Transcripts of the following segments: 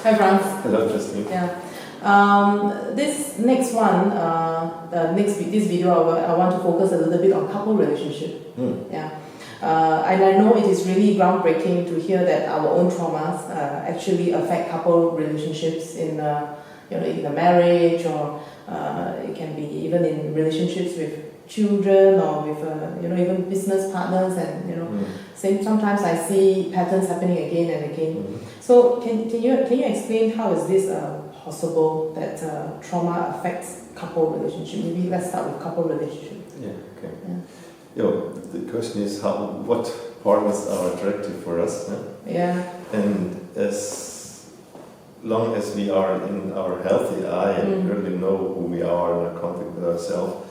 Hi, Franz. Hello, Justine. Yeah. This next one, this video, I want to focus a little bit on couple relationship. Yeah. And I know it is really groundbreaking to hear that our own traumas actually affect couple relationships in in a marriage, or it can be even in relationships with children, or with even business partners, and sometimes I see patterns happening again and again. So can you explain how is this possible that trauma affects couple relationship? Maybe let's start with couple relationship. Yeah. Okay. Yeah. The question is what partners are attractive for us. Yeah. And as long as we are in our healthy eye and really know who we are and are contact with ourselves,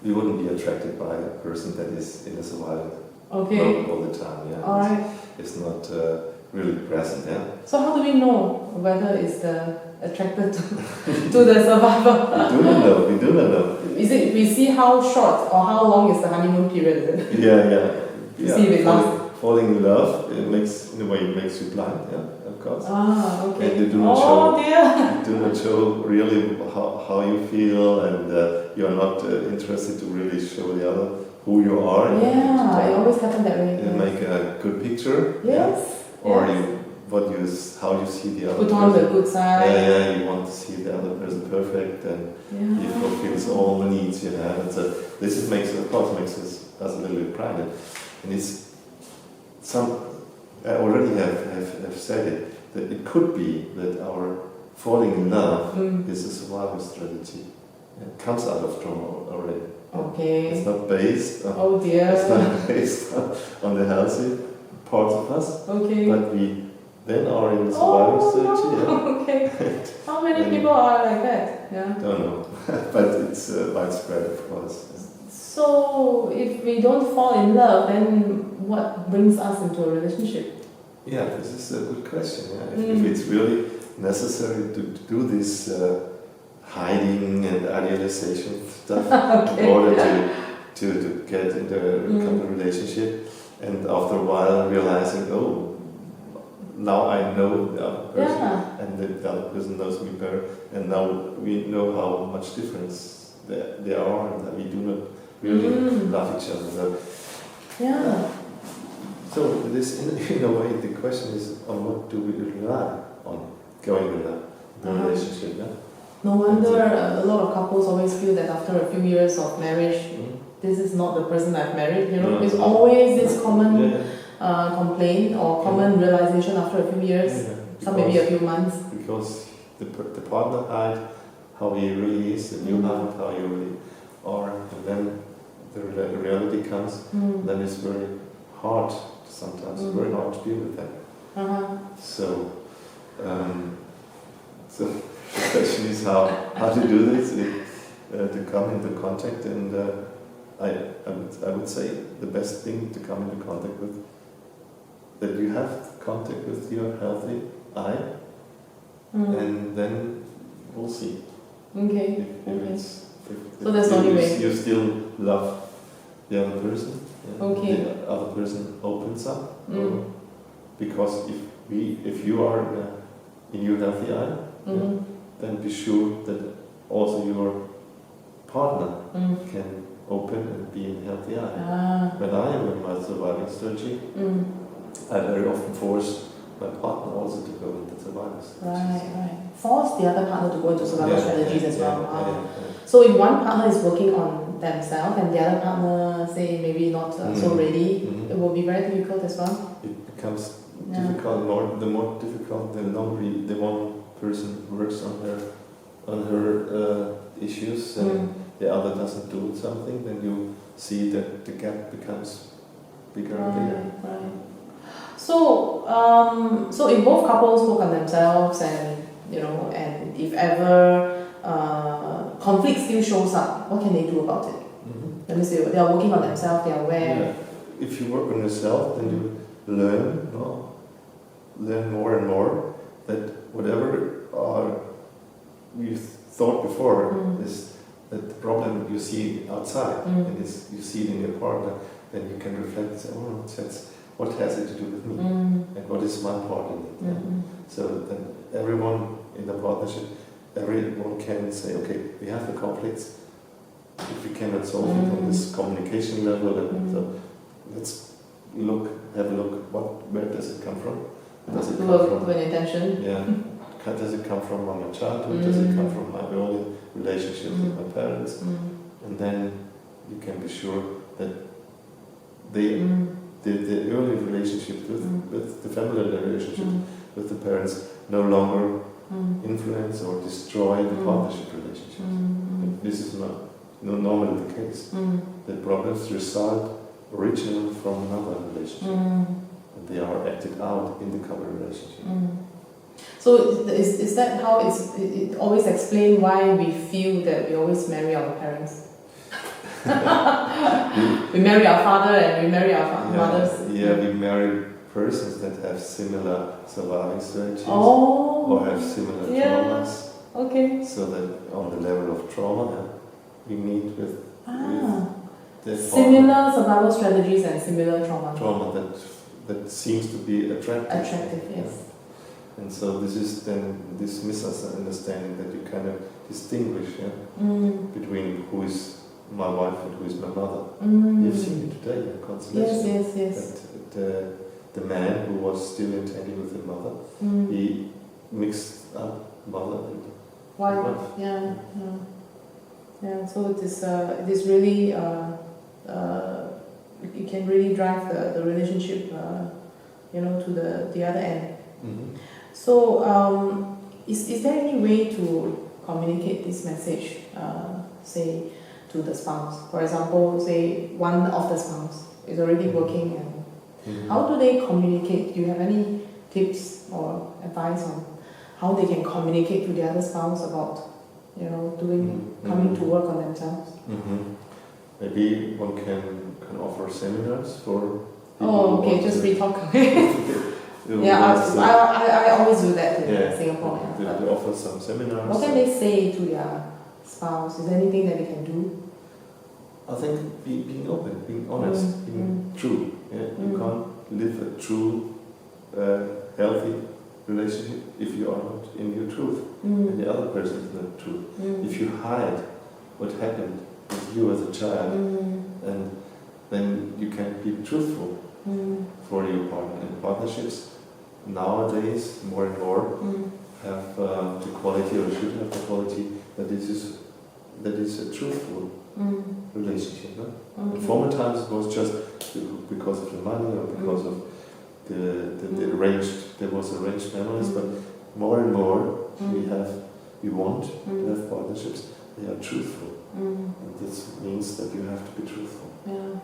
we wouldn't be attracted by a person that is in a survival mode all the time. Yeah. All right. It's not really present. Yeah. So how do we know whether it's attracted to the survivor? We do not know. Is it we see how short or how long is the honeymoon period? Is it? Yeah. See if it lasts. Falling in love, it makes you blind. Yeah, of course. Okay. And you do not show really how you feel, and you're not interested to really show the other who you are. Yeah, it always happens that way. You make a good picture. Yes. Yeah? Or how you see the other Put on the good side. Yeah, you want to see the other person perfect, and he fulfills all the needs you have. And so this makes us a little bit private. And it's I already have said it, that it could be that our falling in love is a survival strategy. It comes out of trauma already. Okay. It's not based on, oh dear. It's not based on the healthy parts of us. Okay. But we then are in the survival strategy. Yeah. Okay. How many people are like that? Yeah. Don't know. But it's widespread, of course. So if we don't fall in love, then what brings us into a relationship? Yeah, this is a good question. Yeah. If it's really necessary to do this hiding and idealization stuff in order to get into a couple relationship, and after a while realizing, now I know the other person, and the other person knows me better, and now we know how much difference there are, and that we do not really love each other. So this, in a way, the question is on what do we rely on going in a relationship? Yeah? No wonder a lot of couples always feel that after a few years of marriage, this is not the person I've married. It's always this common complaint or common realization after a few years, some maybe a few months. Because the partner hide how he really is, and you hide how you really are, and then the reality comes. Then it's very hard. Sometimes it's very hard to deal with that. So the question is how to do this, to come into contact, and I would say the best thing to come into contact with, that you have contact with your healthy eye, and then we'll see. Okay. So that's the only way. You still love the other person. The other person opens up. Because if you are in your healthy eye, then be sure that also your partner can open and be in healthy eye. When I am in my surviving strategy, I very often force my partner also to go into survival strategies. Right. Force the other partner to go into survival strategies as well. So if one partner is working on themselves and the other partner, say, maybe not so ready, it will be very difficult as well. It becomes difficult. The more difficult, the longer the one person works on her issues, and the other doesn't do something, then you see that the gap becomes bigger and bigger. Right. So if both couples work on themselves, and and if ever conflict still shows up, what can they do about it? Let me say, they are working on themselves, they are aware. Yeah. If you work on yourself, then you learn more and more that whatever you thought before is that the problem you see outside, and you see it in your partner, then you can reflect and say, what has it to do with me? And what is my part in it? So then everyone partnership, everyone can say, okay, we have the conflicts. If we cannot solve it on this communication level, let's have a look. Where does it come from? Does it come from an intention? Yeah. Does it come from my childhood? Does it come from my early relationship with my parents? And then you can be sure that the early relationship with the family relationship with the parents no longer influence or destroy the partnership relationship. This is not normally the case. The problems result originally from another relationship. And they are acted out in the couple relationship. So is that how it always explains why we feel that we always marry our parents? We marry our father and we marry our mothers. Yeah, we marry persons that have similar surviving strategies or have similar traumas. Okay. So that on the level of trauma, we meet with similar survival strategies and similar trauma. Trauma that seems to be attractive. Attractive, yes. And so this is then this misunderstanding that you kind of distinguish between who is my wife and who is my mother. You've seen it today in Constellation. Yes. That the man who was still entangled with the mother, he mixed up mother and wife. Yeah. So it is really it can really drive the relationship, to the other end. So, is there any way to communicate this message, say, to the spouse? For example, say one of the spouse is already working, and how do they communicate? Do you have any tips or advice on how they can communicate to the other spouse about, coming to work on themselves? Maybe one can offer seminars for people. Oh, okay, just free talk. I always do that in Singapore. They offer some seminars. What can they say to their spouse? Is there anything that they can do? I think being open, being honest, being true. Yeah? You can't live a true, healthy relationship if you are not in your truth. And the other person is not true. If you hide what happened with you as a child, and then you can't be truthful for your partner. And partnerships nowadays more and more have the quality, or should have the quality, that it is a truthful relationship. No? In former times it was just because of the money or because of the arranged, there was arranged families, but more and more we want to have partnerships. They are truthful. And this means that you have to be truthful. Yeah.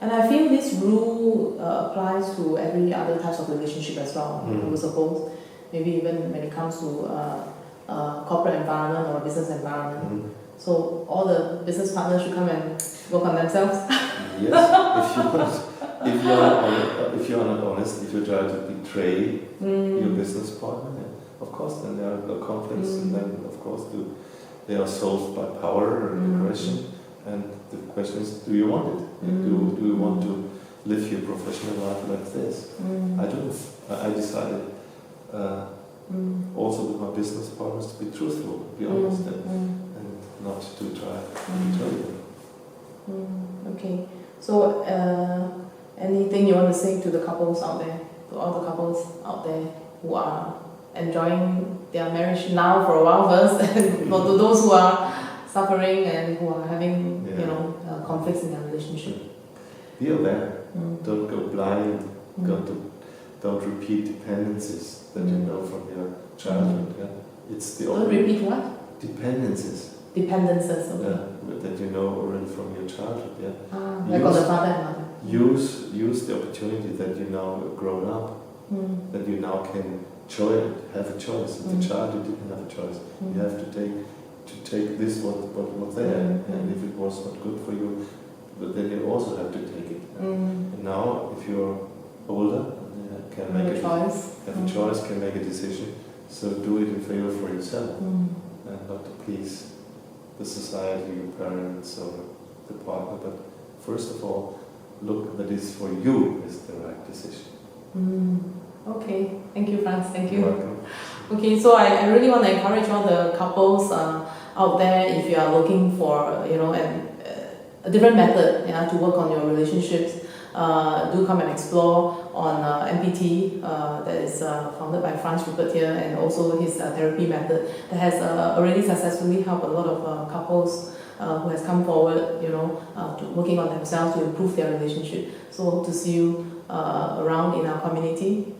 And I feel this rule applies to every other types of relationship as well. I would suppose, maybe even when it comes to corporate environment or business environment. So all the business partners should come and work on themselves. Yes, if you are not honest, if you try to betray your business partner, of course then there are conflicts, and then of course they are solved by power and aggression. And the question is, do you want it? Do you want to live your professional life like this? I don't. I decided also with my business partners to be truthful, to be honest, and not to try to betray them. Okay. So, anything you want to say to the couples out there, to all the couples out there who are enjoying their marriage now for a while first, and for those who are suffering and who are having, conflicts in their relationship? Be aware. Don't go blind. Don't repeat dependencies that you know from your childhood. It's the don't repeat what? Dependencies. Dependencies. Okay. That you know already from your childhood. Like on the father and mother. Use the opportunity that you now grown up. That you now can have a choice. As a child, you didn't have a choice. You have to take this what was there, and if it was not good for you, but then you also have to take it. And now, if you're older, can make a choice, can make a decision. So do it in favor for yourself, and not to please the society, your parents, or the partner. But first of all, look that is for you is the right decision. Okay, thank you, Franz. Thank you. You're welcome. Okay, so I really want to encourage all the couples out there, if you are looking for, you know, a different method, yeah, to work on your relationships, do come and explore on MPT, that is founded by Franz Rupert here, and also his therapy method that has already successfully helped a lot of couples who has come forward, you know, to working on themselves to improve their relationship. So hope to see you around in our community.